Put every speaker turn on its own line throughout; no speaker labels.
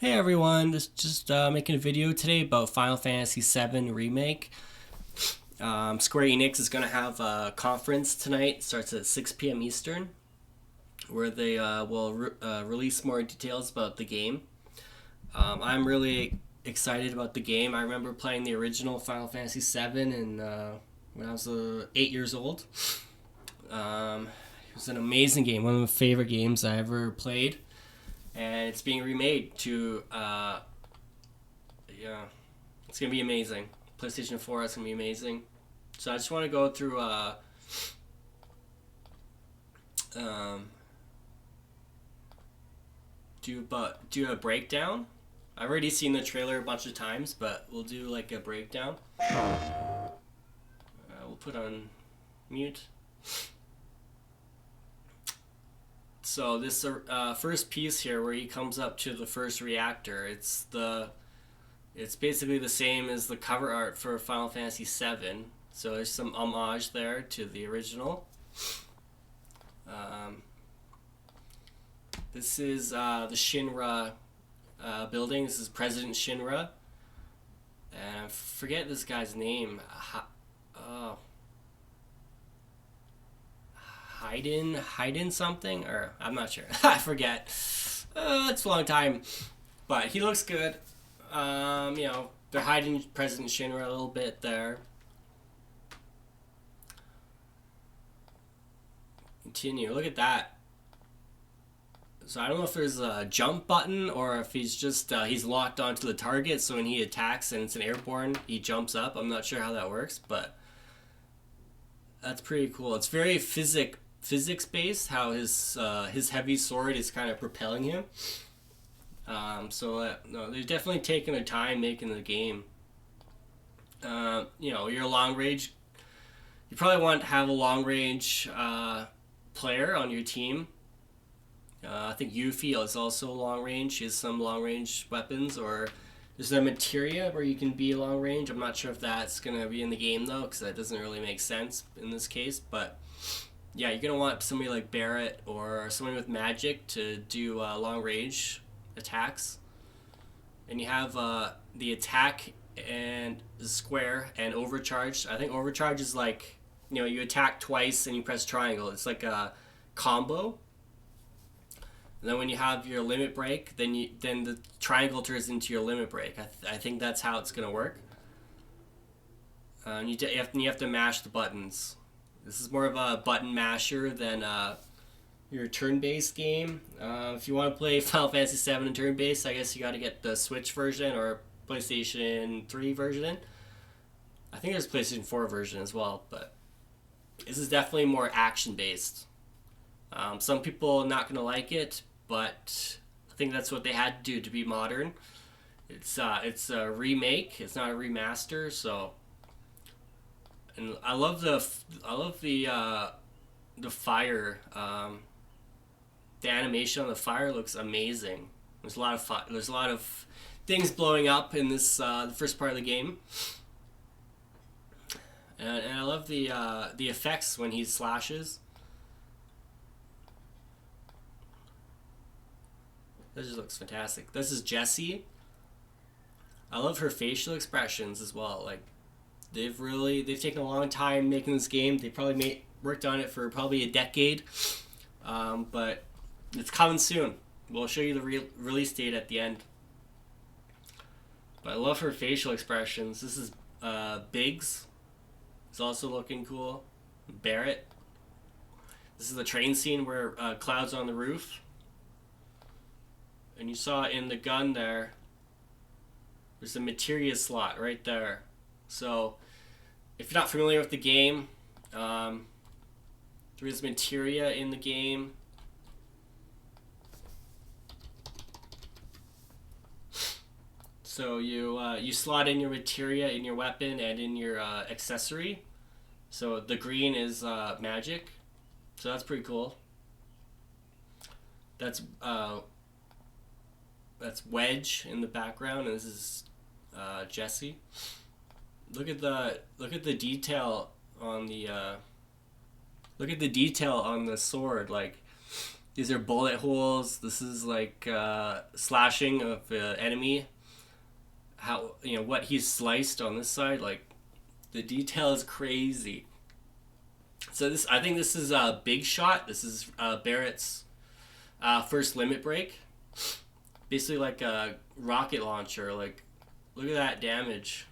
Hey everyone, just making a video today about Final Fantasy VII Remake. Square Enix is going to have a conference tonight. It starts at 6 p.m. Eastern, where they will release more details about the game. I'm really excited about the game. I remember playing the original Final Fantasy VII when I was 8 years old. It was an amazing game, one of my favorite games I ever played, and it's being remade to yeah, it's gonna be amazing. PlayStation 4, it's gonna be amazing. So I just want to go through um, do a breakdown. I've already seen the trailer a bunch of times, but we'll do like a breakdown. We'll put on mute. So this first piece here, where he comes up to the first reactor, it's basically the same as the cover art for Final Fantasy VII. So there's some homage there to the original. Um, this is the Shinra building. This is President Shinra. And I forget this guy's name. Oh, Haydn something? Or I'm not sure. I forget. It's a long time. But he looks good. They're hiding President Shinra a little bit there. Continue. Look at that. So I don't know if there's a jump button or if he's just he's locked onto the target. So when he attacks and it's an airborne, he jumps up. I'm not sure how that works, but that's pretty cool. It's very physics based. How his heavy sword is kind of propelling him. No, they're definitely taking their time making the game. Your long range. You probably want to have a long range player on your team. I think Yuffie is also long range. She has some long range weapons, or is there materia where you can be long range? I'm not sure if that's gonna be in the game though, because that doesn't really make sense in this case. But yeah, you're gonna want somebody like Barrett or someone with magic to do long range attacks. And you have the attack and square and overcharge. I think overcharge is like, you attack twice and you press triangle. It's like a combo. And then when you have your limit break, then the triangle turns into your limit break. I think that's how it's gonna work. You have to mash the buttons. This is more of a button masher than your turn-based game. If you want to play Final Fantasy VII in turn-based, I guess you got to get the Switch version or PlayStation 3 version. I think there's a PlayStation 4 version as well, but this is definitely more action-based. Some people are not going to like it, but I think that's what they had to do to be modern. It's a remake. It's not a remaster. So, and I love the fire. The animation on the fire looks amazing. There's a lot of things blowing up in this the first part of the game, and I love the effects when he slashes. This just looks fantastic. This is Jessie. I love her facial expressions as well. Like they've taken a long time making this game. They probably worked on it for probably a decade, but it's coming soon. We'll show you the release date at the end. But I love her facial expressions. This is Biggs. He's also looking cool. Barrett. This is the train scene where Cloud's on the roof. And you saw in the gun there's a materia slot right there. So if you're not familiar with the game, there is materia in the game. So you slot in your materia in your weapon and in your accessory. So the green is magic. So that's pretty cool. That's Wedge in the background, and this is Jessie. Look at the detail on the sword. Like These are bullet holes. This is like slashing of enemy. How what he's sliced on this side. Like the detail is crazy. So this, I think this is a big shot. This is Barrett's first limit break. Basically like a rocket launcher. Like look at that damage.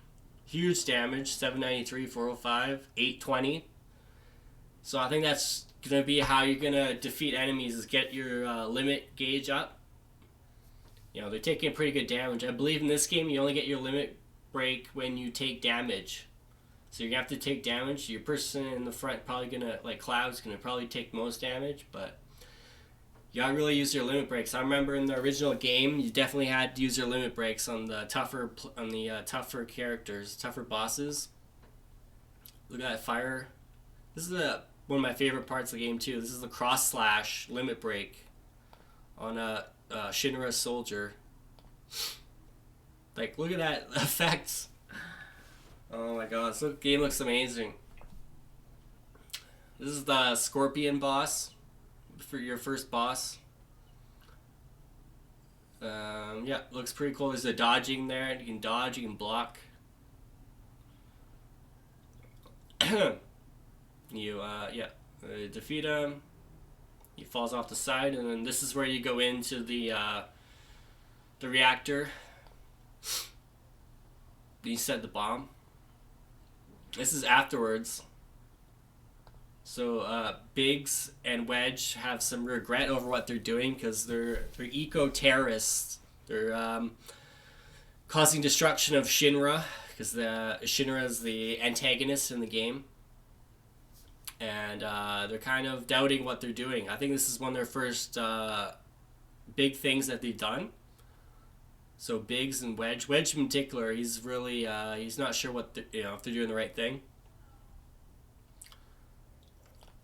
Huge damage. 793, 405, 820. So I think that's gonna be how you're gonna defeat enemies, is get your limit gauge up. They're taking pretty good damage. I believe in this game you only get your limit break when you take damage. So you're gonna have to take damage. Your person in the front probably gonna, like Cloud's gonna probably take most damage, but you gotta really use your limit breaks. I remember in the original game you definitely had to use your limit breaks on the tougher characters, tougher bosses. Look at that fire. This is one of my favorite parts of the game too. This is the cross slash limit break on a Shinra soldier. Like look at that effects. Oh my god, this game looks amazing. This is the Scorpion boss for your first boss. Yeah, looks pretty cool. There's a dodging there. You can dodge, you can block. You defeat him. He falls off the side, and then this is where you go into the reactor. You set the bomb. This is afterwards. So Biggs and Wedge have some regret over what they're doing because they're eco-terrorists. They're causing destruction of Shinra because Shinra is the antagonist in the game. And they're kind of doubting what they're doing. I think this is one of their first big things that they've done. So Biggs and Wedge in particular, he's really he's not sure what if they're doing the right thing.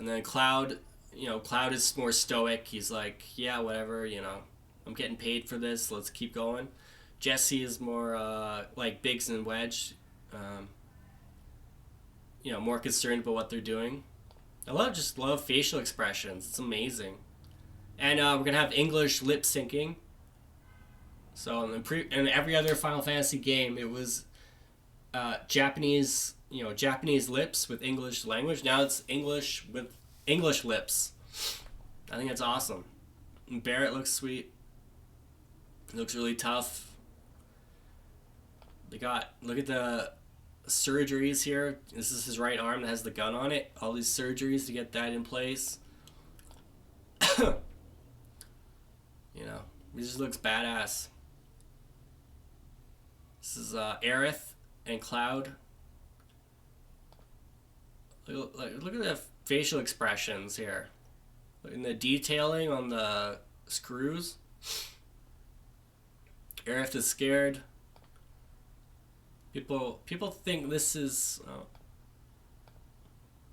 And then Cloud, Cloud is more stoic. He's like, yeah, whatever, I'm getting paid for this. Let's keep going. Jesse is more like Biggs and Wedge, more concerned about what they're doing. I love facial expressions. It's amazing. And we're gonna have English lip syncing. So in every other Final Fantasy game, it was Japanese, Japanese lips with English language. Now it's English with English lips. I think that's awesome. And Barrett looks sweet. He looks really tough. Look at the surgeries here. This is his right arm that has the gun on it. All these surgeries to get that in place. He just looks badass. This is Aerith and Cloud. Look at the facial expressions here. Look at the detailing on the screws. Aerith is scared. People think this is...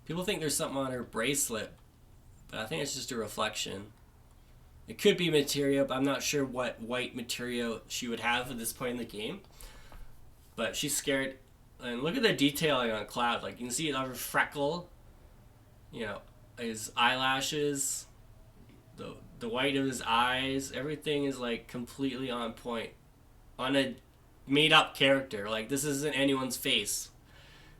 people think there's something on her bracelet, but I think it's just a reflection. It could be materia, but I'm not sure what white material she would have at this point in the game. But she's scared. And look at the detailing on Cloud. Like, you can see another freckle. His eyelashes. The white of his eyes. Everything is, like, completely on point. On a made-up character. Like, this isn't anyone's face.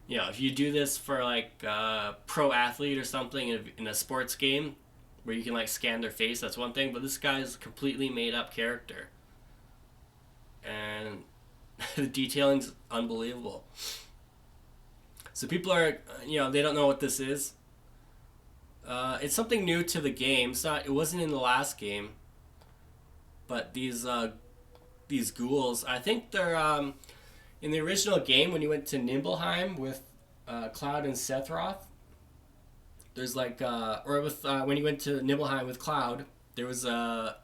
If you do this for, like, a pro athlete or something in a sports game where you can, like, scan their face, that's one thing. But this guy's a completely made-up character. And... the detailing's unbelievable. So people are, they don't know what this is. It's something new to the game. It wasn't in the last game. But these ghouls, I think they're in the original game when you went to Nibelheim with Cloud and Sephiroth. There's like when you went to Nibelheim with Cloud, there was a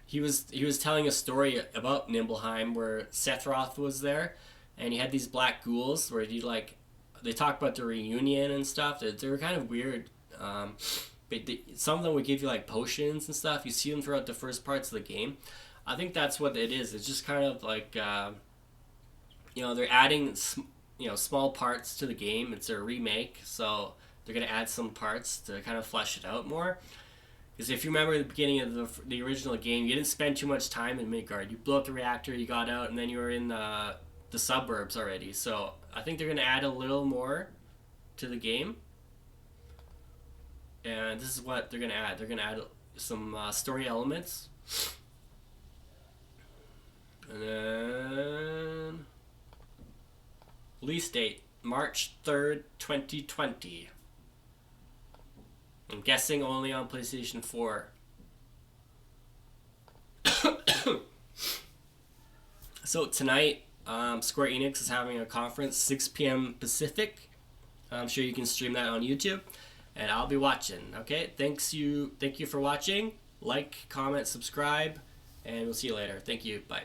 He was telling a story about Nibelheim where Sephiroth was there, and he had these black ghouls where they talk about the reunion and stuff. They were kind of weird, but some of them would give you like potions and stuff. You see them throughout the first parts of the game. I think that's what it is. It's just kind of like they're adding small parts to the game. It's a remake, so they're gonna add some parts to kind of flesh it out more. Because if you remember the beginning of the original game, you didn't spend too much time in Midgard. You blew up the reactor, you got out, and then you were in the suburbs already. So I think they're gonna add a little more to the game. And this is what they're gonna add. They're gonna add some story elements. And then release date March 3rd, 2020. I'm guessing only on PlayStation 4. So tonight, Square Enix is having a conference, 6 p.m. Pacific. I'm sure you can stream that on YouTube, and I'll be watching. Okay, thank you for watching. Like, comment, subscribe, and we'll see you later. Thank you. Bye.